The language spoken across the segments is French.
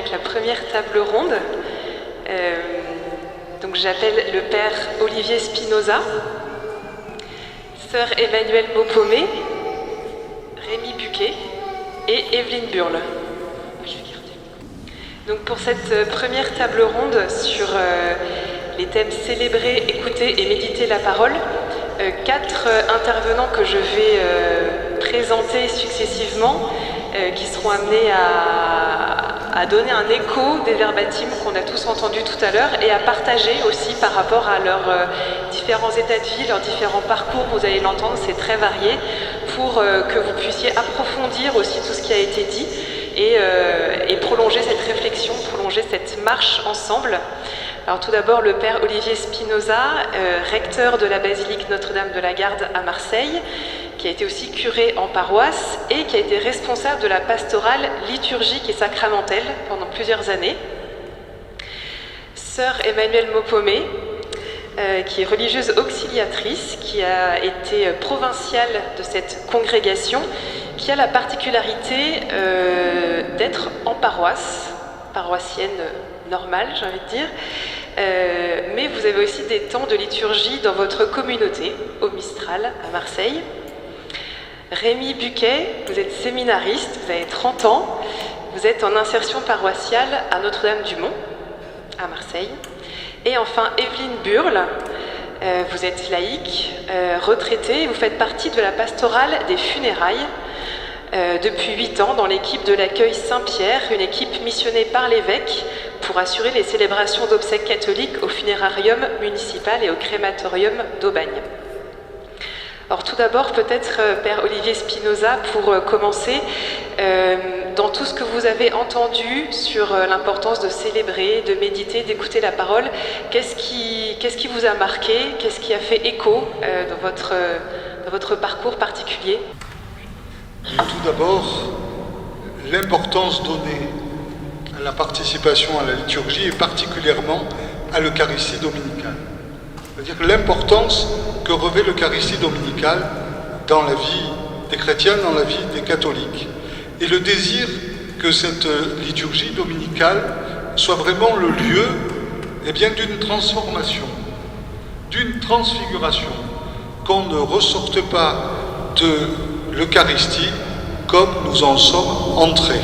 avec la première table ronde. Donc j'appelle le père Olivier Spinoza, sœur Emmanuelle Maupomé, Rémi Buquet et Evelyne Burle. Donc pour cette première table ronde sur les thèmes célébrer, écouter et méditer la parole, 4 intervenants que je vais présenter successivement qui seront amenés à donner un écho des verbatims qu'on a tous entendus tout à l'heure et à partager aussi par rapport à leurs différents états de vie, leurs différents parcours. Vous allez l'entendre, c'est très varié, pour que vous puissiez approfondir aussi tout ce qui a été dit et prolonger cette réflexion, prolonger cette marche ensemble. Alors tout d'abord, le père Olivier Spinoza, recteur de la basilique Notre-Dame de la Garde à Marseille, qui a été aussi curé en paroisse et qui a été responsable de la pastorale liturgique et sacramentelle pendant plusieurs années. Sœur Emmanuelle Maupomé, qui est religieuse auxiliatrice, qui a été provinciale de cette congrégation, qui a la particularité d'être en paroisse, paroissienne normale, j'ai envie de dire, mais vous avez aussi des temps de liturgie dans votre communauté, au Mistral, à Marseille. Rémi Buquet, vous êtes séminariste, vous avez 30 ans, vous êtes en insertion paroissiale à Notre-Dame-du-Mont, à Marseille. Et enfin, Evelyne Burle, vous êtes laïque, retraitée, vous faites partie de la pastorale des funérailles depuis 8 ans dans l'équipe de l'accueil Saint-Pierre, une équipe missionnée par l'évêque pour assurer les célébrations d'obsèques catholiques au funérarium municipal et au crématorium d'Aubagne. Alors tout d'abord, peut-être, Père Olivier Spinoza, pour commencer, dans tout ce que vous avez entendu sur l'importance de célébrer, de méditer, d'écouter la parole, qu'est-ce qui vous a marqué, qu'est-ce qui a fait écho dans votre parcours particulier? Tout d'abord, l'importance donnée à la participation à la liturgie et particulièrement à l'Eucharistie dominicale. C'est-à-dire l'importance que revêt l'Eucharistie dominicale dans la vie des chrétiens, dans la vie des catholiques. Et le désir que cette liturgie dominicale soit vraiment le lieu d'une transformation, d'une transfiguration, qu'on ne ressorte pas de l'Eucharistie comme nous en sommes entrés.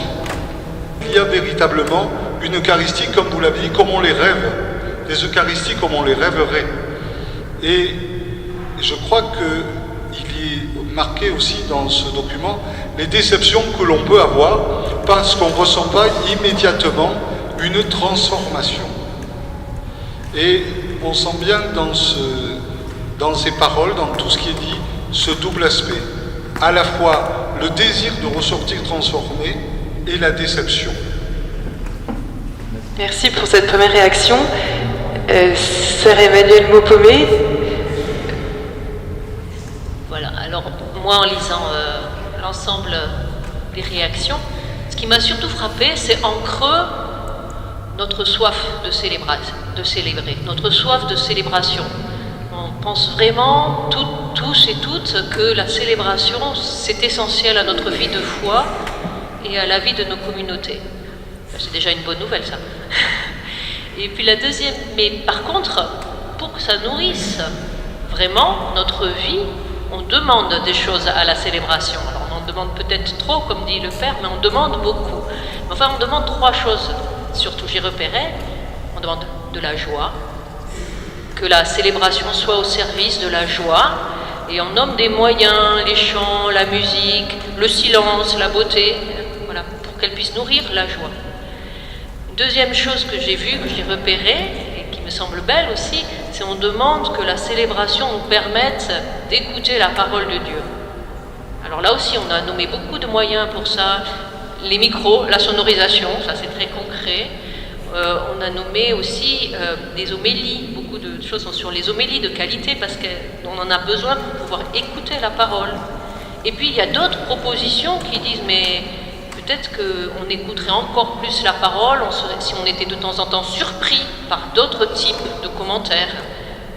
Il y a véritablement une Eucharistie, comme vous l'avez dit, comme on les rêve, des Eucharisties comme on les rêverait. Et je crois qu'il est marqué aussi dans ce document les déceptions que l'on peut avoir parce qu'on ne ressent pas immédiatement une transformation. Et on sent bien dans ces paroles, dans tout ce qui est dit, ce double aspect. À la fois le désir de ressortir transformé et la déception. Merci pour cette première réaction. Sœur Emmanuelle Maupomé. Voilà, alors moi en lisant l'ensemble des réactions, ce qui m'a surtout frappé, c'est en creux notre soif de célébrer, notre soif de célébration. On pense vraiment tous et toutes que la célébration, c'est essentiel à notre vie de foi et à la vie de nos communautés. C'est déjà une bonne nouvelle, ça. Et puis la deuxième, mais par contre, pour que ça nourrisse vraiment notre vie, on demande des choses à la célébration. Alors on en demande peut-être trop, comme dit le Père, mais on demande beaucoup. Enfin, on demande 3 choses, surtout j'y repérais. On demande de la joie, que la célébration soit au service de la joie, et on nomme des moyens, les chants, la musique, le silence, la beauté, voilà, pour qu'elle puisse nourrir la joie. Deuxième chose que j'ai vue, que j'ai repérée, et qui me semble belle aussi, c'est on demande que la célébration nous permette d'écouter la parole de Dieu. Alors là aussi, on a nommé beaucoup de moyens pour ça, les micros, la sonorisation, ça c'est très concret. On a nommé aussi des homélies, beaucoup de choses sont sur les homélies de qualité parce qu'on en a besoin pour pouvoir écouter la parole. Et puis il y a d'autres propositions qui disent mais peut-être qu'on écouterait encore plus la parole si on était de temps en temps surpris par d'autres types de commentaires,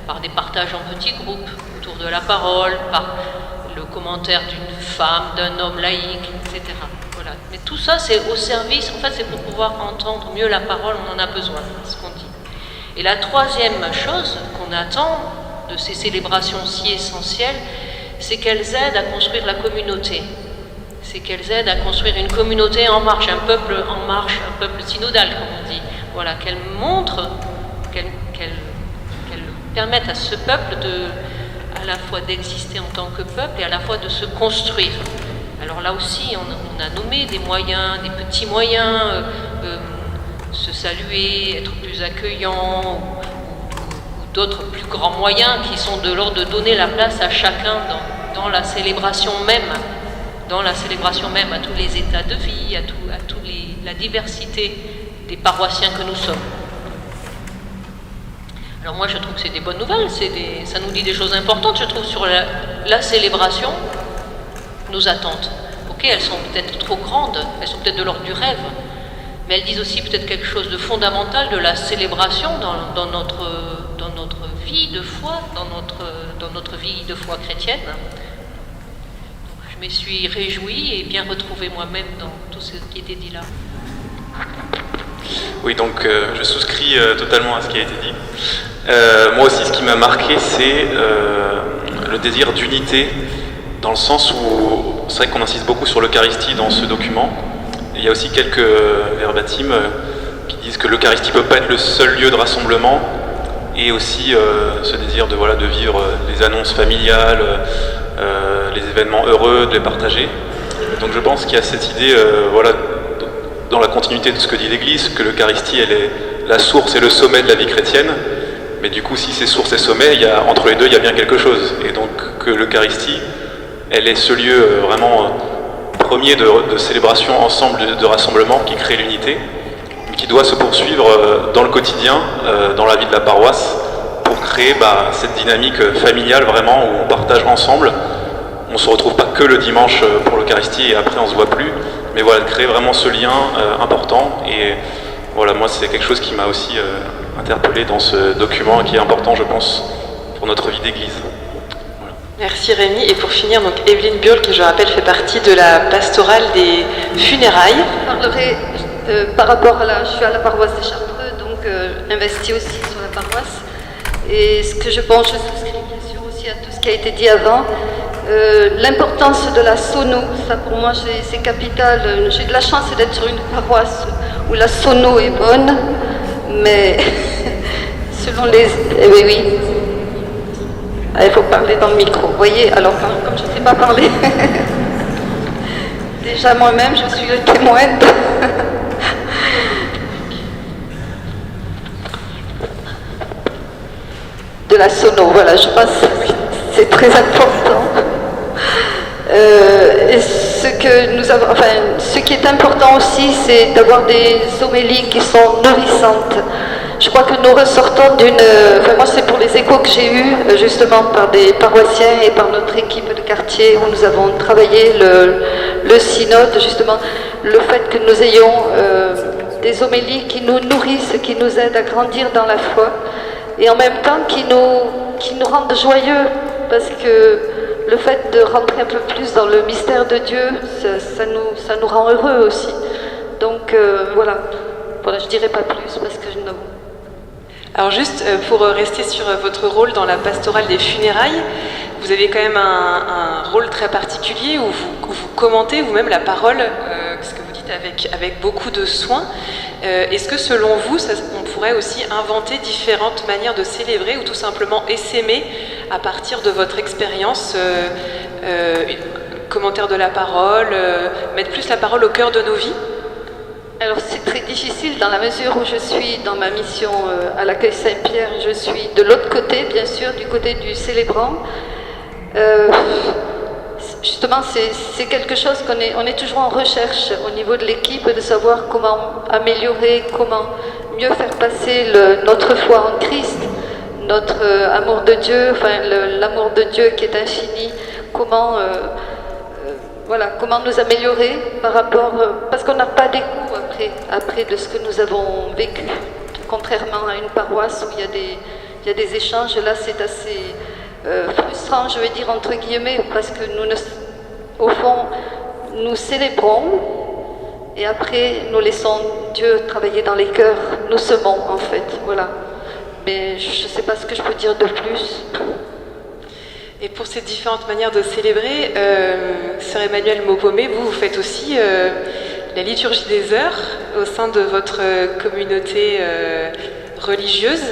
par des partages en petits groupes autour de la parole, par le commentaire d'une femme, d'un homme laïque, etc. Voilà. Voilà. Mais tout ça, c'est au service, en fait, c'est pour pouvoir entendre mieux la parole, on en a besoin, ce qu'on dit. Et la troisième chose qu'on attend de ces célébrations si essentielles, c'est qu'elles aident à construire la communauté. C'est qu'elles aident à construire une communauté en marche, un peuple en marche, un peuple synodal, comme on dit. Voilà, qu'elles montrent, qu'elles permettent à ce peuple à la fois d'exister en tant que peuple et à la fois de se construire. Alors là aussi, on a nommé des moyens, des petits moyens, se saluer, être plus accueillant, ou d'autres plus grands moyens qui sont de l'ordre de donner la place à chacun dans la célébration même, à tous les états de vie, à la diversité des paroissiens que nous sommes. Alors moi je trouve que c'est des bonnes nouvelles, ça nous dit des choses importantes, je trouve, sur la célébration, nos attentes. Ok, elles sont peut-être trop grandes, elles sont peut-être de l'ordre du rêve, mais elles disent aussi peut-être quelque chose de fondamental de la célébration dans notre vie de foi, dans notre vie de foi chrétienne. Je me suis réjouie et bien retrouvée moi-même dans tout ce qui était dit là. Oui, donc je souscris totalement à ce qui a été dit. Moi aussi, ce qui m'a marqué, c'est le désir d'unité, dans le sens où c'est vrai qu'on insiste beaucoup sur l'Eucharistie dans ce document. Il y a aussi quelques verbatims qui disent que l'Eucharistie ne peut pas être le seul lieu de rassemblement, et aussi ce désir de vivre les annonces familiales, les événements heureux, de les partager. Donc je pense qu'il y a cette idée, dans la continuité de ce que dit l'Église, que l'Eucharistie, elle est la source et le sommet de la vie chrétienne. Mais du coup, si c'est source et sommet, entre les deux, il y a bien quelque chose. Et donc que l'Eucharistie, elle est ce lieu vraiment premier de célébration ensemble, de rassemblement, qui crée l'unité, mais qui doit se poursuivre dans le quotidien, dans la vie de la paroisse, pour créer cette dynamique familiale vraiment, où on partage ensemble. On ne se retrouve pas que le dimanche pour l'Eucharistie et après on ne se voit plus, mais voilà, créer vraiment ce lien important. Et voilà, moi c'est quelque chose qui m'a aussi interpellé dans ce document et qui est important, je pense, pour notre vie d'église. Voilà. Merci Rémi. Et pour finir, donc Evelyne Burle, qui je rappelle fait partie de la pastorale des funérailles. Je parlerai par rapport je suis à la paroisse des Chartreux, donc investie aussi sur la paroisse. Et ce que je pense, je souscris bien sûr aussi à tout ce qui a été dit avant. L'importance de la sono, ça pour moi c'est capital. J'ai de la chance d'être sur une paroisse où la sono est bonne, mais selon les... oui. Il faut parler dans le micro, vous voyez, alors comme je ne sais pas parler, déjà moi-même je suis le témoin de la sono, voilà, je pense que c'est très important. Et ce qui est important aussi, c'est d'avoir des homélies qui sont nourrissantes. Je crois que nous ressortons moi c'est pour les échos que j'ai eus, justement par des paroissiens et par notre équipe de quartier où nous avons travaillé le synode, justement, le fait que nous ayons des homélies qui nous nourrissent, qui nous aident à grandir dans la foi, et en même temps qui nous rendent joyeux, parce que le fait de rentrer un peu plus dans le mystère de Dieu, ça nous rend heureux aussi. Donc voilà, je ne dirai pas plus parce que je ne... Alors juste pour rester sur votre rôle dans la pastorale des funérailles, vous avez quand même un rôle très particulier où vous commentez vous-même la parole, ce que vous dites avec beaucoup de soin. Est-ce que selon vous, on pourrait aussi inventer différentes manières de célébrer ou tout simplement essaimer à partir de votre expérience, commentaire de la parole, mettre plus la parole au cœur de nos vies? Alors c'est très difficile dans la mesure où je suis dans ma mission à l'accueil Saint-Pierre, je suis de l'autre côté, bien sûr, du côté du célébrant. Justement, c'est quelque chose on est toujours en recherche au niveau de l'équipe, de savoir comment améliorer, comment mieux faire passer notre foi en Christ, notre amour de Dieu, l'amour de Dieu qui est infini, comment nous améliorer par rapport... parce qu'on n'a pas d'écho après de ce que nous avons vécu, contrairement à une paroisse où il y a des échanges. Là, c'est assez frustrant, je vais dire entre guillemets, parce que au fond, nous célébrons, et après nous laissons Dieu travailler dans les cœurs, nous semons en fait, voilà. Mais je ne sais pas ce que je peux dire de plus. Et pour ces différentes manières de célébrer, Sœur Emmanuelle Maupomé, vous faites aussi la liturgie des heures au sein de votre communauté religieuse.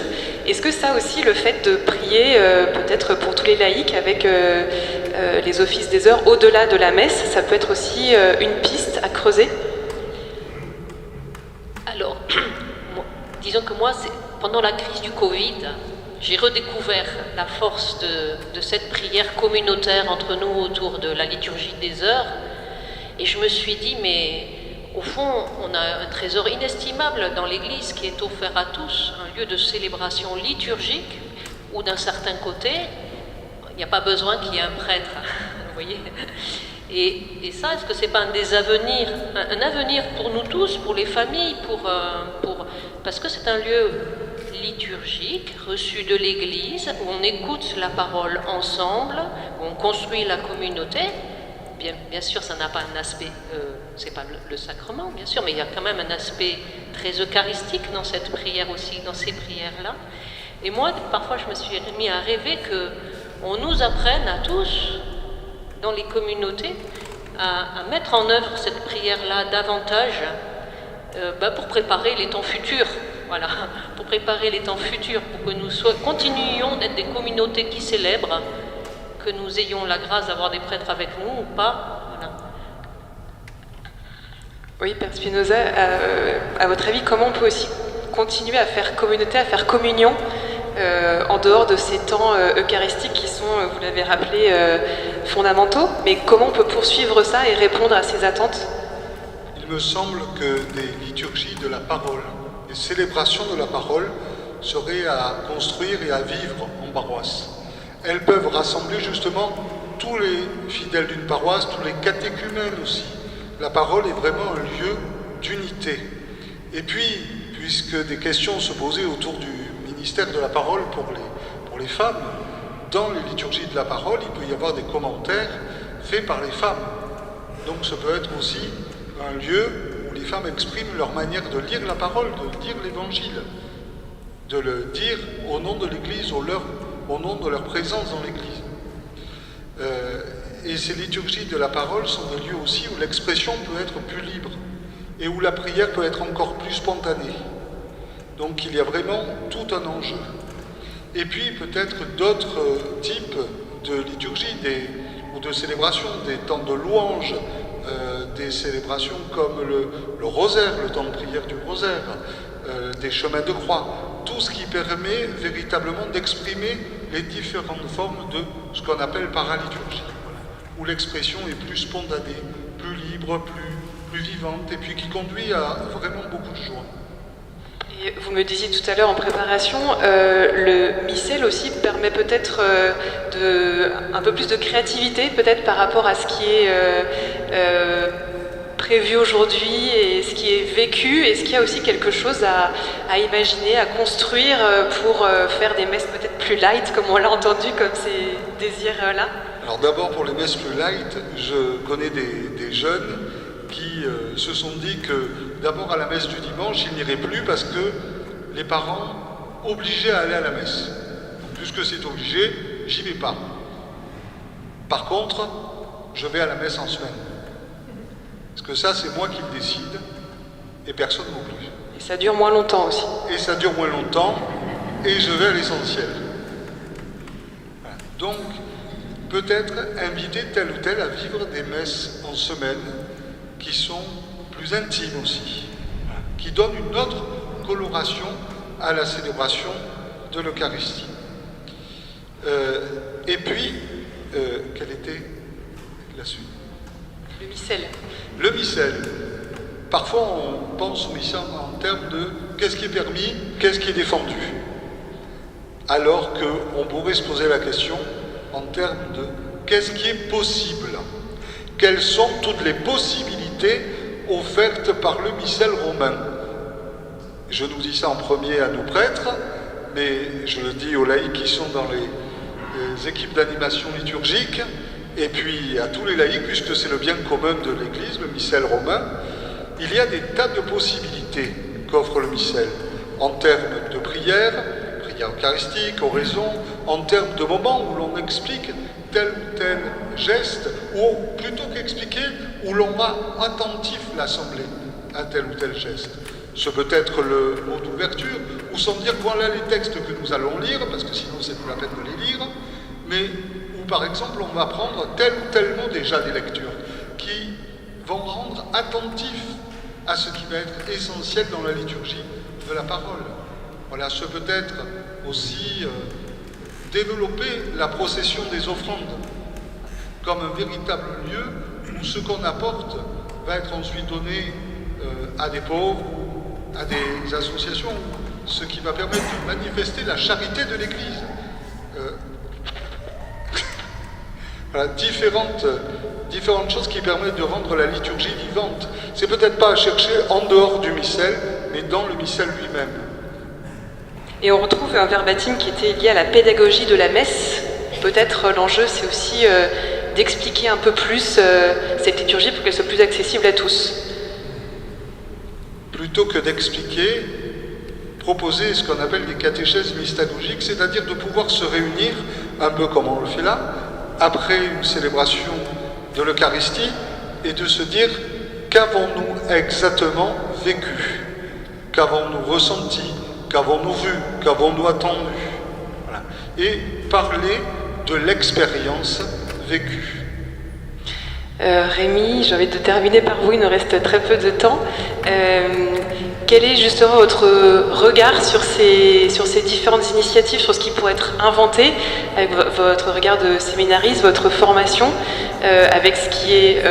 Est-ce que ça aussi, le fait de prier peut-être pour tous les laïcs avec les offices des heures au-delà de la messe, ça peut être aussi une piste à creuser? Alors, disons que moi, pendant la crise du Covid, j'ai redécouvert la force de cette prière communautaire entre nous autour de la liturgie des heures. Et je me suis dit, mais au fond, on a un trésor inestimable dans l'Église qui est offert à tous, un lieu de célébration liturgique où d'un certain côté, il n'y a pas besoin qu'il y ait un prêtre, vous voyez. Et ça, est-ce que ce n'est pas un avenir pour nous tous, pour les familles, parce que c'est un lieu liturgique, reçu de l'Église, où on écoute la parole ensemble, où on construit la communauté. Bien sûr, ça n'a pas un aspect, c'est pas le sacrement, bien sûr, mais il y a quand même un aspect très eucharistique dans cette prière aussi, dans ces prières-là. Et moi, parfois, je me suis mis à rêver qu'on nous apprenne à tous, dans les communautés, à mettre en œuvre cette prière-là davantage pour préparer les temps futurs. Voilà, pour préparer les temps futurs, pour que nous continuions d'être des communautés qui célèbrent, que nous ayons la grâce d'avoir des prêtres avec nous ou pas. Voilà. Oui, Père Spinoza, à votre avis, comment on peut aussi continuer à faire communauté, à faire communion en dehors de ces temps eucharistiques qui sont, vous l'avez rappelé, fondamentaux, mais comment on peut poursuivre ça et répondre à ces attentes? Il me semble que des liturgies de la parole, des célébrations de la parole seraient à construire et à vivre en paroisse. Elles peuvent rassembler justement tous les fidèles d'une paroisse, tous les catéchumènes aussi. La parole est vraiment un lieu d'unité. Et puis, puisque des questions se posaient autour du ministère de la parole pour les femmes, dans les liturgies de la parole, il peut y avoir des commentaires faits par les femmes. Donc ça peut être aussi un lieu où les femmes expriment leur manière de lire la parole, de lire l'évangile, de le dire au nom de l'Église, au nom de leur présence dans l'Église. Et ces liturgies de la parole sont des lieux aussi où l'expression peut être plus libre et où la prière peut être encore plus spontanée. Donc il y a vraiment tout un enjeu. Et puis peut-être d'autres types de liturgies ou de célébrations, des temps de louange, des célébrations comme le rosaire, le temps de prière du rosaire, des chemins de croix, tout ce qui permet véritablement d'exprimer les différentes formes de ce qu'on appelle paraliturgie, où l'expression est plus spontanée, plus libre, plus vivante, et puis qui conduit à vraiment beaucoup de joie. Et vous me disiez tout à l'heure en préparation, le missel aussi permet peut-être un peu plus de créativité, peut-être par rapport à ce qui est prévu aujourd'hui et ce qui est vécu. Est-ce qu'il y a aussi quelque chose à imaginer, à construire pour faire des messes peut-être plus light, comme on l'a entendu, comme ces désirs-là? Alors d'abord, pour les messes plus light, je connais des jeunes qui se sont dit que d'abord à la messe du dimanche, ils n'iraient plus parce que les parents obligeaient à aller à la messe. Donc, puisque c'est obligé, j'y vais pas. Par contre, je vais à la messe en semaine. Parce que ça, c'est moi qui le décide et personne non plus. Et ça dure moins longtemps aussi. Et ça dure moins longtemps et je vais à l'essentiel. Voilà. Donc, peut-être inviter tel ou tel à vivre des messes en semaine qui sont plus intimes aussi, qui donnent une autre coloration à la célébration de l'Eucharistie. Et puis, quelle était la suite? Le missel. Le missel. Parfois, on pense au missel en termes de qu'est-ce qui est permis, qu'est-ce qui est défendu. Alors qu'on pourrait se poser la question en termes de qu'est-ce qui est possible. Quelles sont toutes les possibilités offertes par le missel romain? Je nous dis ça en premier à nos prêtres, mais je le dis aux laïcs qui sont dans les équipes d'animation liturgique, et puis à tous les laïcs, puisque c'est le bien commun de l'Église, le missel romain. il y a des tas de possibilités qu'offre le missel, en termes de prière eucharistique, oraison, en termes de moments où l'on explique tel ou tel geste, ou plutôt qu'expliquer, où l'on rend attentif l'assemblée à tel ou tel geste. Ce peut être le mot d'ouverture, ou sans dire voilà les textes que nous allons lire, parce que sinon c'est plus la peine de les lire, mais où par exemple on va prendre tel ou tel mot déjà des lectures, qui vont rendre attentif à ce qui va être essentiel dans la liturgie de la parole. Voilà, ce peut être aussi développer la procession des offrandes comme un véritable lieu où ce qu'on apporte va être ensuite donné à des pauvres, à des associations, ce qui va permettre de manifester la charité de l'Église. Voilà, différentes choses qui permettent de rendre la liturgie vivante. C'est peut-être pas à chercher en dehors du missel, mais dans le missel lui-même. Et on retrouve un verbatim qui était lié à la pédagogie de la messe. Peut-être l'enjeu, c'est aussi d'expliquer un peu plus cette liturgie pour qu'elle soit plus accessible à tous. Plutôt que d'expliquer, proposer ce qu'on appelle des catéchèses mystagogiques, c'est-à-dire de pouvoir se réunir, un peu comme on le fait là, après une célébration de l'Eucharistie, et de se dire qu'avons-nous exactement vécu, qu'avons-nous ressenti, qu'avons-nous vu, qu'avons-nous attendu, voilà. Et parler de l'expérience vécue. Rémi, j'ai envie de terminer par vous, il nous reste très peu de temps. Quel est justement votre regard sur ces différentes initiatives, sur ce qui pourrait être inventé, avec votre regard de séminariste, votre formation, avec ce qui est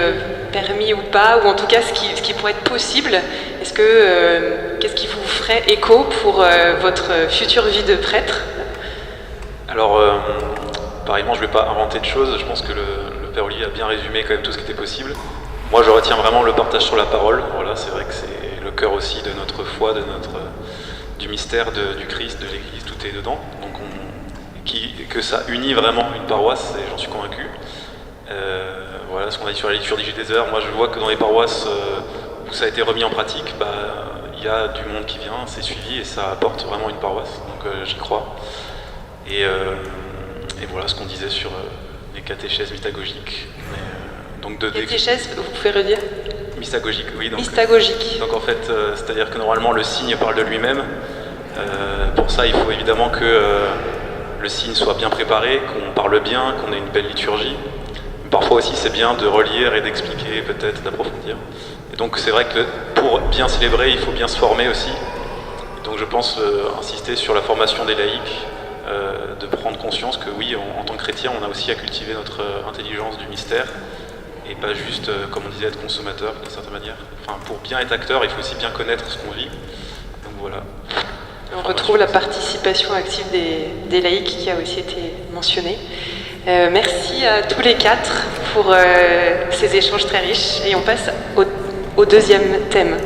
permis ou pas, ou en tout cas ce qui pourrait être possible? Qu'est-ce qui vous ferait écho pour votre future vie de prêtre? Alors, pareillement, je ne vais pas inventer de choses, je pense que le Père Olivier a bien résumé quand même tout ce qui était possible. Moi, je retiens vraiment le partage sur la parole. Voilà, c'est vrai que c'est le cœur aussi de notre foi, du mystère du Christ, de l'Église, tout est dedans. Donc, que ça unit vraiment une paroisse, et j'en suis convaincu. Voilà, ce qu'on a dit sur la liturgie des heures. Moi, je vois que dans les paroisses où ça a été remis en pratique, il y a du monde qui vient, c'est suivi et ça apporte vraiment une paroisse. Donc, j'y crois. Et voilà ce qu'on disait sur les catéchèses mystagogiques. Catéchèse, vous pouvez redire? Mystagogique, oui. Mystagogique. Donc en fait, c'est-à-dire que normalement le signe parle de lui-même. Pour ça, il faut évidemment que le signe soit bien préparé, qu'on parle bien, qu'on ait une belle liturgie. Parfois aussi, c'est bien de relire et d'expliquer, peut-être, d'approfondir. Et donc c'est vrai que pour bien célébrer, il faut bien se former aussi. Donc je pense insister sur la formation des laïcs, de prendre conscience que oui, en tant que chrétien, on a aussi à cultiver notre intelligence du mystère, et pas juste, comme on disait, être consommateur d'une certaine manière. Enfin, pour bien être acteur, il faut aussi bien connaître ce qu'on vit. Donc voilà. On retrouve la participation active des laïcs qui a aussi été mentionnée. Merci à tous les quatre pour ces échanges très riches, et on passe au deuxième thème.